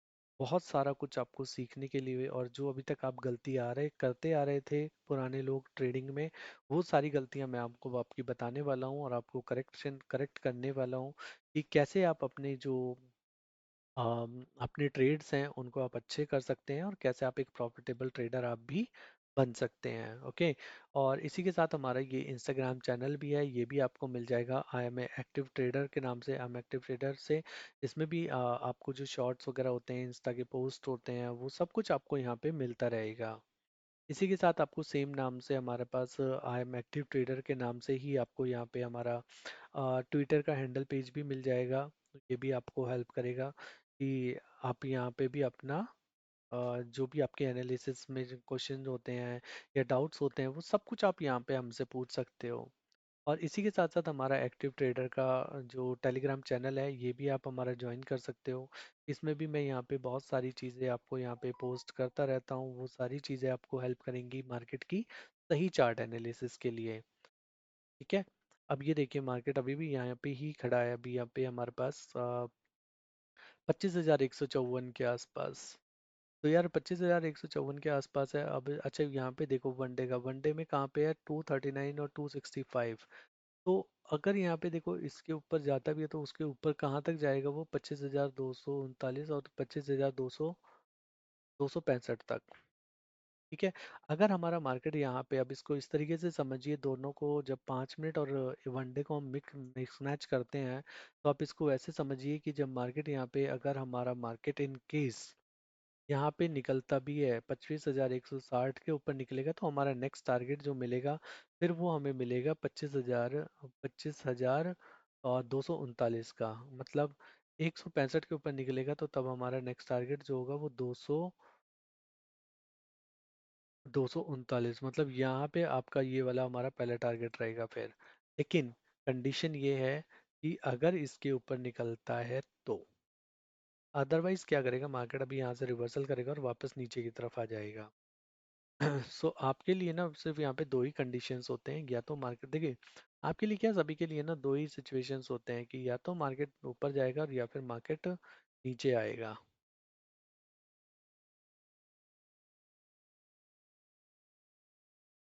[SPEAKER 1] बहुत सारा कुछ आपको सीखने के लिए, और जो अभी तक आप गलती करते आ रहे थे पुराने लोग ट्रेडिंग में, वो सारी गलतियां मैं आपको आपकी बताने वाला हूँ और आपको करेक्ट करने वाला हूँ कि कैसे आप अपने जो अपने ट्रेड्स हैं उनको आप अच्छे कर सकते हैं और कैसे आप एक प्रॉफिटेबल ट्रेडर आप भी बन सकते हैं। ओके, और इसी के साथ हमारा ये इंस्टाग्राम चैनल भी है, ये भी आपको मिल जाएगा आई एम एक्टिव ट्रेडर के नाम से, आई एम एक्टिव ट्रेडर से। इसमें भी आपको जो शॉर्ट्स वगैरह होते हैं, इंस्टा के पोस्ट होते हैं, वो सब कुछ आपको यहाँ पे मिलता रहेगा। इसी के साथ आपको सेम नाम से हमारे पास आई एम एक्टिव ट्रेडर के नाम से ही आपको यहाँ पे हमारा ट्विटर का हैंडल पेज भी मिल जाएगा। ये भी आपको हेल्प करेगा कि आप यहाँ पे भी अपना जो भी आपके एनालिसिस में जो क्वेश्चन होते हैं या डाउट्स होते हैं वो सब कुछ आप यहाँ पे हमसे पूछ सकते हो। और इसी के साथ साथ हमारा एक्टिव ट्रेडर का जो टेलीग्राम चैनल है ये भी आप हमारा ज्वाइन कर सकते हो। इसमें भी मैं यहाँ पे बहुत सारी चीज़ें आपको यहाँ पे पोस्ट करता रहता हूँ, वो सारी चीज़ें आपको हेल्प करेंगी मार्केट की सही चार्ट एनालिसिस के लिए। ठीक है, अब ये देखिए मार्केट अभी भी यहाँ पे ही खड़ा है, अभी यहाँ पे हमारे पास 25,154 के आसपास। तो यार 25,154 के आसपास है अब। अच्छा यहाँ पे देखो वनडे का, वनडे में कहाँ पे है, 239 और 265। तो अगर यहाँ पे देखो इसके ऊपर जाता भी है तो उसके ऊपर कहाँ तक जाएगा, वो 25,239 और 25,265 तक। ठीक है, अगर हमारा मार्केट यहाँ पे, अब इसको इस तरीके से समझिए, दोनों को जब 5 मिनट और वनडे को हम मिक्स मैच करते हैं, तो आप इसको ऐसे समझिए कि जब मार्केट यहाँ पे, अगर हमारा मार्केट इन केस यहाँ पे निकलता भी है 25,160 के ऊपर निकलेगा, तो हमारा नेक्स्ट टारगेट जो मिलेगा फिर वो हमें मिलेगा 25,239 का। मतलब 165 के ऊपर निकलेगा तो तब हमारा नेक्स्ट टारगेट जो होगा वो 239, मतलब यहाँ पे आपका ये वाला हमारा पहला टारगेट रहेगा फिर। लेकिन कंडीशन ये है कि अगर इसके ऊपर निकलता है तो, अदरवाइज क्या करेगा मार्केट, अभी यहाँ से रिवर्सल करेगा और वापस नीचे की तरफ आ जाएगा। सो आपके लिए ना सिर्फ यहाँ पे दो ही कंडीशंस होते हैं, या तो मार्केट देखिए, आपके लिए क्या, सभी के लिए ना दो ही सिचुएशंस होते हैं कि या तो मार्केट ऊपर जाएगा और या फिर मार्केट नीचे आएगा।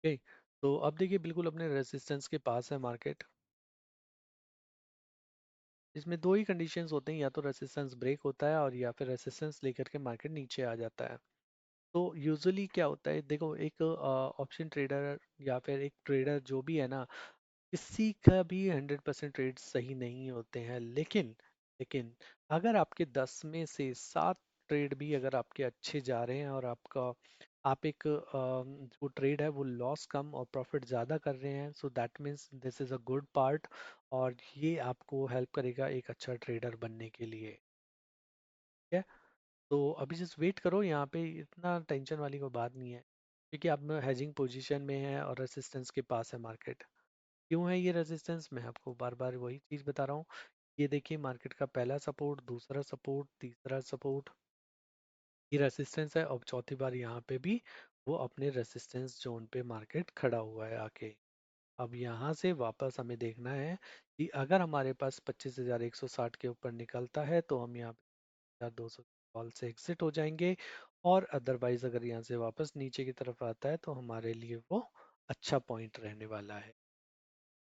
[SPEAKER 1] ओके, तो अब देखिए बिल्कुल अपने रेजिस्टेंस के पास है मार्केट। इसमें दो ही कंडीशंस होते हैं, या तो रेजिस्टेंस ब्रेक होता है और या फिर रेजिस्टेंस लेकर के मार्केट नीचे आ जाता है। तो यूजुअली क्या होता है, देखो एक ऑप्शन ट्रेडर या फिर एक ट्रेडर जो भी है ना, किसी का भी 100% ट्रेड सही नहीं होते हैं, लेकिन लेकिन अगर आपके 10 में से 7 ट्रेड भी अगर आपके अच्छे जा रहे हैं और आपका आप एक जो ट्रेड है वो लॉस कम और प्रॉफिट ज़्यादा कर रहे हैं, so that means this is a good part, और ये आपको हेल्प करेगा एक अच्छा ट्रेडर बनने के लिए। ठीक है, तो अभी जस्ट वेट करो, यहाँ पे इतना टेंशन वाली कोई बात नहीं है, क्योंकि आप हेजिंग पोजीशन में है और रेसिस्टेंस के पास है मार्केट। क्यों है ये रेजिस्टेंस, मैं आपको बार बार वही चीज़ बता रहा हूँ। ये देखिए मार्केट का पहला सपोर्ट, दूसरा सपोर्ट, तीसरा सपोर्ट, ये रेजिस्टेंस है, और चौथी बार यहाँ पे भी वो अपने रेजिस्टेंस जोन पे मार्केट खड़ा हुआ है आके। अब यहाँ से वापस हमें देखना है कि अगर हमारे पास 25,160 के ऊपर निकलता है तो हम यहाँ पे 200 कॉल से एग्जिट हो जाएंगे, और अदरवाइज अगर यहाँ से वापस नीचे की तरफ आता है तो हमारे लिए वो अच्छा पॉइंट रहने वाला है।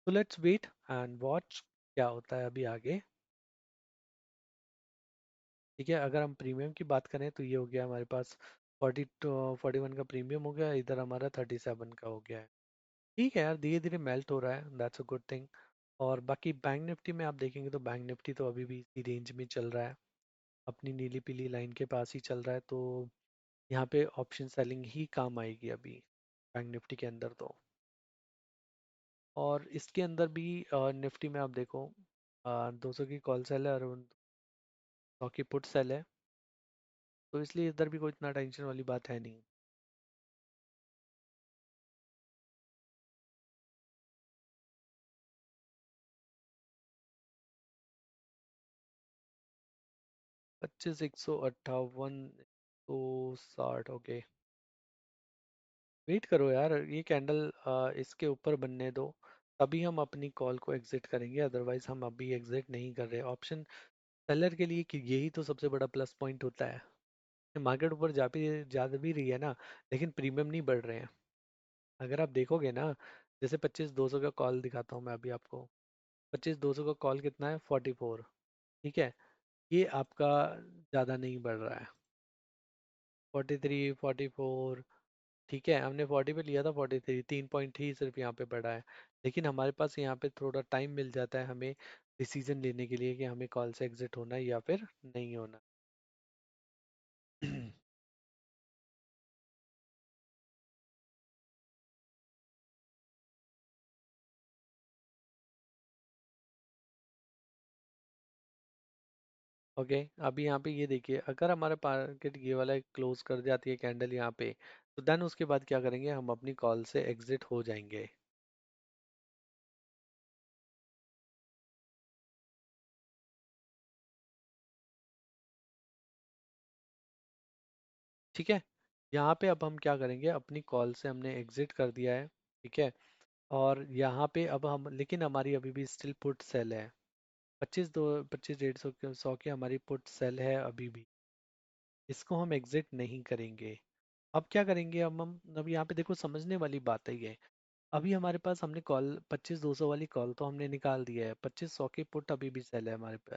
[SPEAKER 1] तो लेट्स वेट एंड वॉच क्या होता है अभी आगे। ठीक है, अगर हम प्रीमियम की बात करें तो ये हो गया हमारे पास 41 का प्रीमियम हो गया, इधर हमारा 37 का हो गया है। ठीक है यार, धीरे धीरे मेल्ट हो रहा है, दैट्स अ गुड थिंग। और बाकी बैंक निफ्टी में आप देखेंगे तो बैंक निफ्टी तो अभी भी इसी रेंज में चल रहा है, अपनी नीली पीली लाइन के पास ही चल रहा है, तो यहाँ पे ऑप्शन सेलिंग ही काम आएगी अभी बैंक निफ्टी के अंदर तो। और इसके अंदर भी निफ्टी में आप देखो 200 की कॉल सेल है और 100 की पुट सेल है, तो इसलिए इधर भी कोई इतना टेंशन वाली बात है नहीं। 25,158 तो 60, ओके। वेट करो यार, ये कैंडल इसके ऊपर बनने दो, तभी हम अपनी कॉल को एग्जिट करेंगे, अदरवाइज हम अभी एग्जिट नहीं कर रहे। ऑप्शन सेलर के लिए कि यही तो सबसे बड़ा प्लस पॉइंट होता है, मार्केट ऊपर जा भी रही है ना, लेकिन प्रीमियम नहीं बढ़ रहे हैं। अगर आप देखोगे ना, जैसे 25,200 का कॉल दिखाता हूँ मैं अभी आपको, 25,200 का कॉल कितना है, 44। ठीक है, ये आपका ज़्यादा नहीं बढ़ रहा है, 43, 44। ठीक है, हमने 40 पे लिया था, 43, 3 पॉइंट ही सिर्फ यहाँ पे बढ़ा है। लेकिन हमारे पास यहाँ पे थोड़ा टाइम मिल जाता है हमें डिसीजन लेने के लिए कि हमें कॉल से एग्जिट होना है या फिर नहीं होना। ओके, अभी यहाँ पे ये देखिए, अगर हमारा मार्केट ये वाला क्लोज कर जाती है कैंडल यहाँ पे, तो देन उसके बाद क्या करेंगे, हम अपनी कॉल से एग्जिट हो जाएंगे। ठीक है, यहाँ पे अब हम क्या करेंगे, अपनी कॉल से हमने एग्जिट कर दिया है। ठीक है, और यहाँ पे अब हम, लेकिन हमारी अभी भी स्टिल पुट सेल है, 25, 100 की हमारी पुट सेल है अभी भी, इसको हम एग्जिट नहीं करेंगे। अब क्या करेंगे, अब यहाँ पे देखो समझने वाली बात है ये। अभी हमारे पास हमने कॉल 25,200 वाली कॉल तो हमने निकाल दिया है, 25,100 की पुट अभी भी सेल है हमारे पे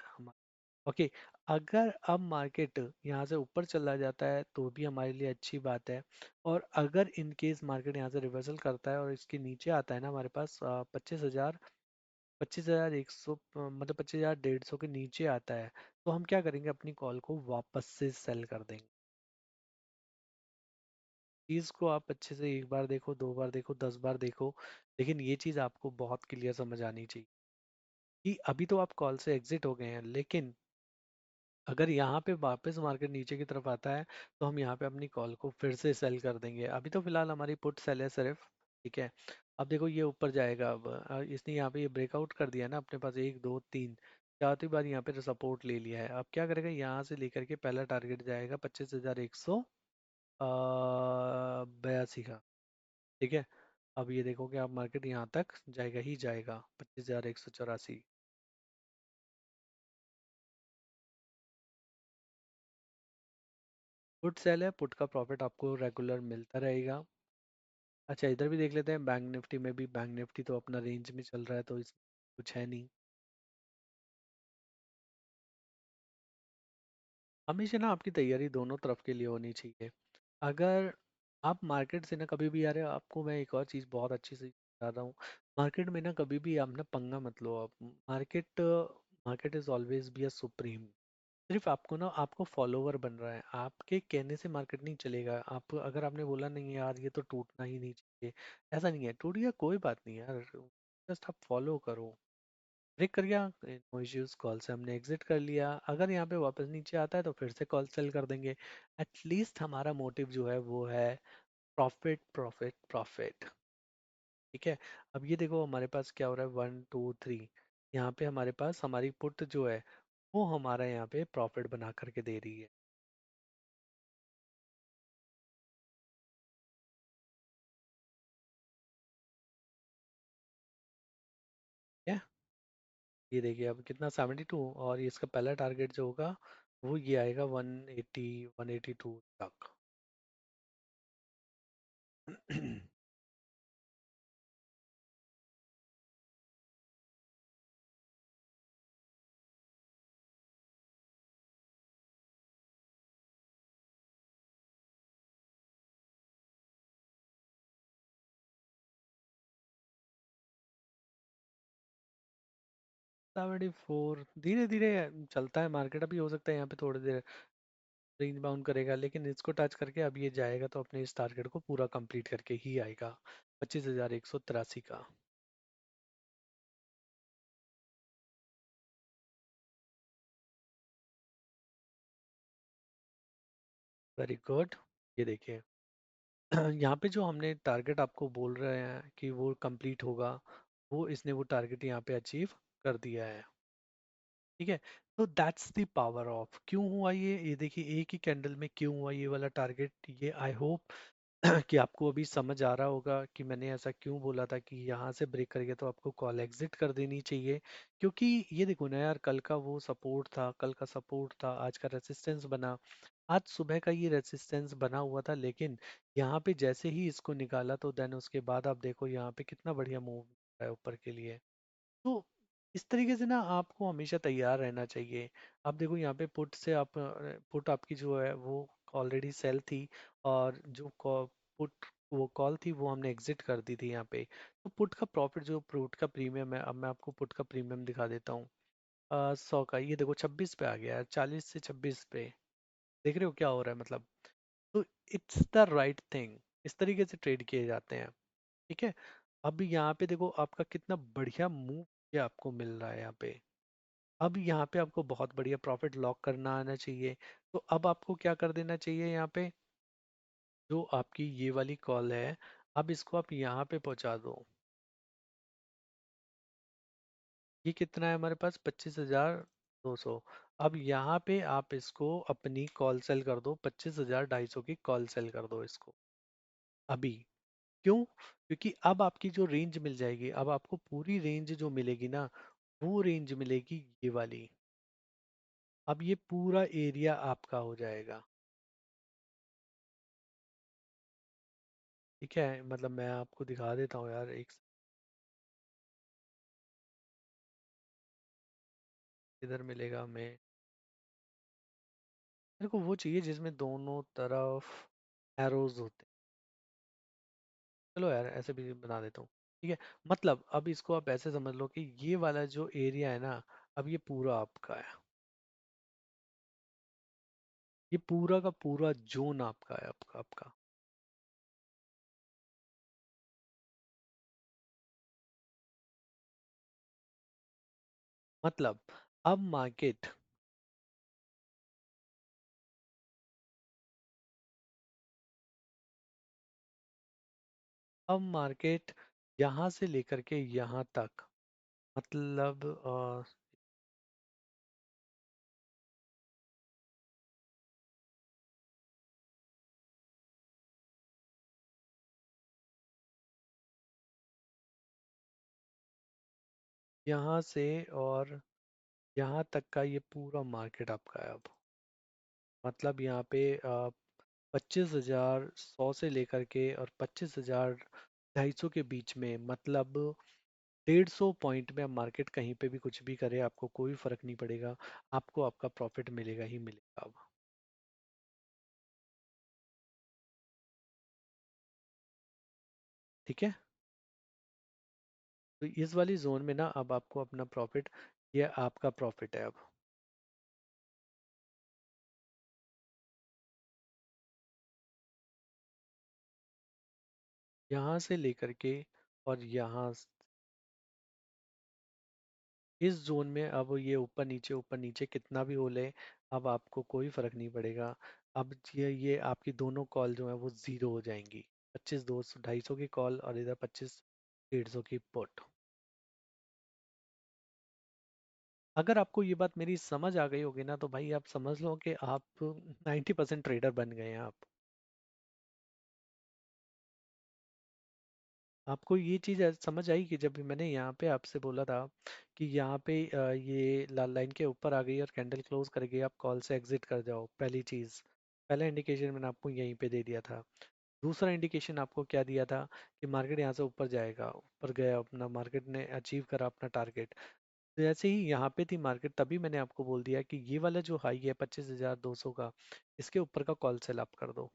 [SPEAKER 1] ओके। अगर अब मार्केट यहाँ से ऊपर चला जाता है तो भी हमारे लिए अच्छी बात है, और अगर इन केस मार्केट यहाँ से रिवर्सल करता है और इसके नीचे आता है ना हमारे पास 25,000, 25,100, मतलब 25,150 के नीचे आता है, तो हम क्या करेंगे, अपनी कॉल को वापस से सेल कर देंगे। चीज़ को आप अच्छे से एक बार देखो, 2 बार देखो, 10 बार देखो, लेकिन ये चीज़ आपको बहुत क्लियर समझ आनी चाहिए कि अभी तो आप कॉल से एग्जिट हो गए हैं, लेकिन अगर यहाँ पे वापस मार्केट नीचे की तरफ आता है तो हम यहाँ पे अपनी कॉल को फिर से सेल कर देंगे। अभी तो फिलहाल हमारी पुट सेल है सिर्फ। ठीक है, अब देखो ये ऊपर जाएगा, अब इसने यहाँ पे ये ब्रेकआउट कर दिया ना, अपने पास 1, 2, 3 चौथी बार यहाँ पे सपोर्ट ले लिया है। अब क्या करेगा, यहाँ से लेकर के पहला टारगेट जाएगा 25,182 का। ठीक है, अब ये देखो कि आप मार्केट यहाँ तक जाएगा ही जाएगा, 25,184। पुट सेल है, पुट का प्रॉफिट आपको रेगुलर मिलता रहेगा। अच्छा, इधर भी देख लेते हैं। बैंक निफ्टी में भी, बैंक निफ्टी तो अपना रेंज में चल रहा है, तो इस कुछ है नहीं। हमेशा ना आपकी तैयारी दोनों तरफ के लिए होनी चाहिए। अगर आप मार्केट से ना कभी भी आ रहे हो, आपको मैं एक और चीज़ बहुत अच्छी से बता रहा हूँ। मार्केट में ना कभी भी आप ना पंगा मत लो आप। Market market is always be a supreme. सिर्फ आपको ना, आपको फॉलोवर बन रहा है, आपके कहने से मार्केट नहीं चलेगा। आप अगर आपने बोला नहीं यार ये तो टूटना ही नहीं चाहिए, ऐसा नहीं है, टूट गया कोई बात नहीं यार, जस्ट आप फॉलो करो। ब्रेक कर गया, नो इश्यूज, कॉल से हमने एग्जिट कर लिया। अगर यहाँ पे वापस नीचे आता है तो फिर से कॉल सेल कर देंगे। एटलीस्ट हमारा मोटिव जो है वो है प्रॉफिट प्रॉफिट प्रॉफिट। ठीक है। अब ये देखो हमारे पास क्या हो रहा है, 1 2 3। यहाँ पे हमारे पास हमारी पुट जो है वो हमारा यहाँ पे प्रॉफिट बना करके दे रही है। ठीक है। ये देखिए अब कितना, 72, और ये इसका पहला टारगेट जो होगा वो ये आएगा 180 182 तक। 74 धीरे धीरे चलता है मार्केट। अभी हो सकता है यहाँ पे थोड़ी देर रेंज बाउंड करेगा, लेकिन इसको टच करके अब ये जाएगा तो अपने इस टारगेट को पूरा कंप्लीट करके ही आएगा, 25,183 का। Very good. ये देखिए यहाँ पे जो हमने टारगेट आपको बोल रहे हैं कि वो कंप्लीट होगा, वो इसने वो टारगेट यहाँ पे अचीव कर दिया है। ठीक है। तो दैट्स द पावर ऑफ, क्यों हुआ ये देखिए एक ही कैंडल में क्यों हुआ ये वाला टारगेट। ये आई होप कि आपको अभी समझ आ रहा होगा कि मैंने ऐसा क्यों बोला था कि यहाँ से ब्रेक करेगा तो आपको कॉल एग्जिट कर देनी चाहिए। क्योंकि ये देखो ना यार, कल का वो सपोर्ट था, कल का सपोर्ट था, आज का रेसिस्टेंस बना। आज सुबह का ये रेसिस्टेंस बना हुआ था, लेकिन यहाँ पे जैसे ही इसको निकाला तो देन उसके बाद आप देखो यहाँ पे कितना बढ़िया मूव है ऊपर के लिए। तो इस तरीके से ना आपको हमेशा तैयार रहना चाहिए। आप देखो यहाँ पे पुट से आप, पुट आपकी जो है वो ऑलरेडी सेल थी, और जो पुट वो कॉल थी वो हमने एग्जिट कर दी थी यहाँ पे। तो पुट का प्रॉफिट, जो पुट का प्रीमियम है, अब मैं आपको पुट का प्रीमियम दिखा देता हूँ। 100 का ये देखो 26 पे आ गया है, 40 से 26 पे। देख रहे हो क्या हो रहा है मतलब। तो इट्स द राइट थिंग, इस तरीके से ट्रेड किए जाते हैं। ठीक है। अब यहाँ पे देखो आपका कितना बढ़िया मूव ये आपको मिल रहा है यहाँ पे। अब यहाँ पे आपको बहुत बढ़िया प्रॉफिट लॉक करना आना चाहिए। तो अब आपको क्या कर देना चाहिए, यहाँ पे जो आपकी ये वाली कॉल है, अब इसको आप यहाँ पे पहुंचा दो। ये कितना है हमारे पास, 25,200। अब यहाँ पे आप इसको अपनी कॉल सेल कर दो, 25,250 की कॉल सेल कर दो इसको अभी। क्यों? क्योंकि अब आपकी जो रेंज मिल जाएगी, अब आपको पूरी रेंज जो मिलेगी ना, वो रेंज मिलेगी ये वाली। अब ये पूरा एरिया आपका हो जाएगा। ठीक है, मतलब मैं आपको दिखा देता हूँ यार, एक इधर मिलेगा हमें। मेरे को वो चाहिए जिसमें दोनों तरफ एरोज होते हैं। चलो यार ऐसे भी बना देता हूँ। ठीक है। मतलब अब इसको आप ऐसे समझ लो कि ये वाला जो एरिया है ना, अब ये पूरा आपका है। ये पूरा का पूरा जोन आपका है, आपका। मतलब अब मार्केट, अब मार्केट यहाँ से लेकर के यहाँ तक, मतलब यहाँ से और यहाँ तक का ये पूरा मार्केट आपका है अब। मतलब यहाँ पे 25,000 100 से लेकर के और 25,000 250 के बीच में, मतलब 150 पॉइंट में आप मार्केट कहीं पे भी कुछ भी करे आपको कोई फर्क नहीं पड़ेगा। आपको आपका प्रॉफिट मिलेगा ही मिलेगा अब। ठीक है। तो इस वाली जोन में ना अब आपको अपना प्रॉफिट, ये आपका प्रॉफिट है अब। यहाँ से लेकर के और यहाँ इस जोन में अब ये ऊपर नीचे कितना भी हो ले, अब आपको कोई फर्क नहीं पड़ेगा। अब ये आपकी दोनों कॉल जो है वो जीरो हो जाएंगी। 25 200 250 की कॉल और इधर 25 150 की पुट। अगर आपको ये बात मेरी समझ आ गई होगी ना तो भाई आप समझ लो कि आप 90% ट्रेडर बन गए हैं आप। आपको ये चीज़ समझ आई कि जब भी मैंने यहाँ पे आपसे बोला था कि यहाँ पे ये लाल लाइन के ऊपर आ गई और कैंडल क्लोज कर गई, आप कॉल से एग्जिट कर जाओ, पहली चीज़, पहला इंडिकेशन मैंने आपको यहीं पे दे दिया था। दूसरा इंडिकेशन आपको क्या दिया था कि मार्केट यहाँ से ऊपर जाएगा, ऊपर गया अपना, मार्केट ने अचीव करा अपना टारगेट। जैसे ही यहाँ पे थी मार्केट तभी मैंने आपको बोल दिया कि ये वाला जो हाई है 25,200 का, इसके ऊपर का कॉल सेल आप कर दो।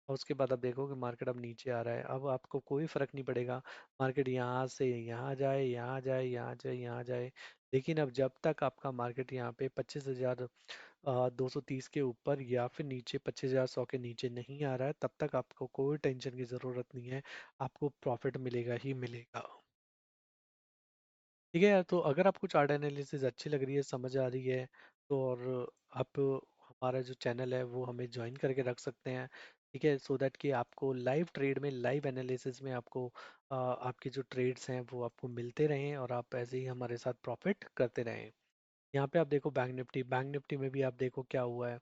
[SPEAKER 1] और उसके बाद आप देखो कि मार्केट अब नीचे आ रहा है, अब आपको कोई फर्क नहीं पड़ेगा मार्केट यहाँ से यहाँ जाए, यहाँ जाए, यहाँ जाए, यहाँ जाए। लेकिन अब जब तक आपका मार्केट यहाँ पे 25,230 के ऊपर या फिर नीचे 25,100 के नीचे नहीं आ रहा है, तब तक आपको कोई टेंशन की ज़रूरत नहीं है। आपको प्रॉफिट मिलेगा ही मिलेगा। ठीक है यार, तो अगर आपको चार्ट एनालिसिस अच्छी लग रही है, समझ आ रही है, तो और आप हमारा जो चैनल है वो हमें ज्वाइन करके रख सकते हैं। ठीक है, सो दैट कि आपको लाइव ट्रेड में, लाइव एनालिसिस में आपको आपके जो ट्रेड्स हैं वो आपको मिलते रहें और आप ऐसे ही हमारे साथ प्रॉफिट करते रहें। यहाँ पे आप देखो बैंक निफ्टी में भी आप देखो क्या हुआ है।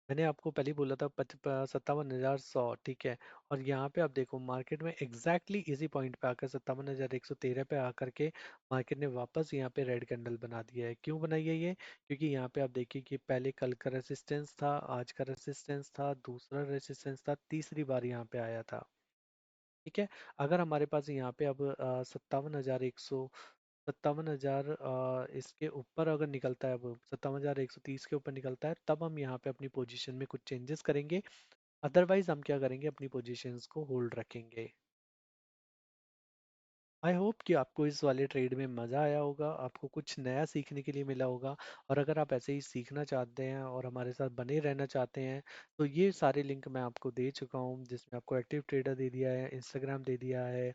[SPEAKER 1] मैंने आपको पहले ही बोला था 57,100, ठीक है। और यहाँ पे आप देखो मार्केट में एग्जैक्टली इसी पॉइंट पे आकर 57,113 पे आकर के मार्केट ने वापस यहाँ पे रेड कैंडल बना दिया है। क्यों बनाई है ये? क्योंकि यहाँ पे आप देखिए कि पहले कल का रेसिस्टेंस था, आज का रेसिस्टेंस था, दूसरा रेसिस्टेंस था, तीसरी बार यहाँ पे आया था। ठीक है। अगर हमारे पास यहाँ पे अब 57,100, 57,000 इसके ऊपर अगर निकलता है, अब 57,130 के ऊपर निकलता है, तब हम यहाँ पे अपनी पोजीशन में कुछ चेंजेस करेंगे। अदरवाइज हम क्या करेंगे, अपनी पोजीशंस को होल्ड रखेंगे। आई होप कि आपको इस वाले ट्रेड में मज़ा आया होगा, आपको कुछ नया सीखने के लिए मिला होगा। और अगर आप ऐसे ही सीखना चाहते हैं और हमारे साथ बने रहना चाहते हैं, तो ये सारे लिंक मैं आपको दे चुका हूँ, जिसमें आपको एक्टिव ट्रेडर दे दिया है, इंस्टाग्राम दे दिया है,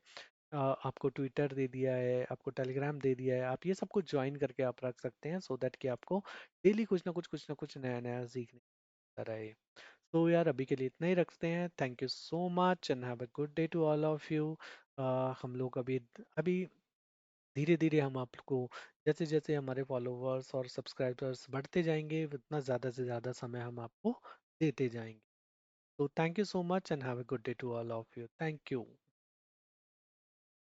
[SPEAKER 1] आपको ट्विटर दे दिया है, आपको टेलीग्राम दे दिया है। आप ये सब कुछ ज्वाइन करके आप रख सकते हैं, सो दैट कि आपको डेली कुछ ना कुछ नया नया सीखने को मिलता रहे। तो यार अभी के लिए इतना ही रखते हैं। Thank you so much and have a good day to all of you. हम लोग अभी अभी धीरे धीरे हम आपको, जैसे जैसे हमारे फॉलोवर्स और सब्सक्राइबर्स बढ़ते जाएंगे, उतना ज़्यादा से ज़्यादा समय हम आपको देते जाएंगे। तो thank you so much and have a good day to all of you. Thank you.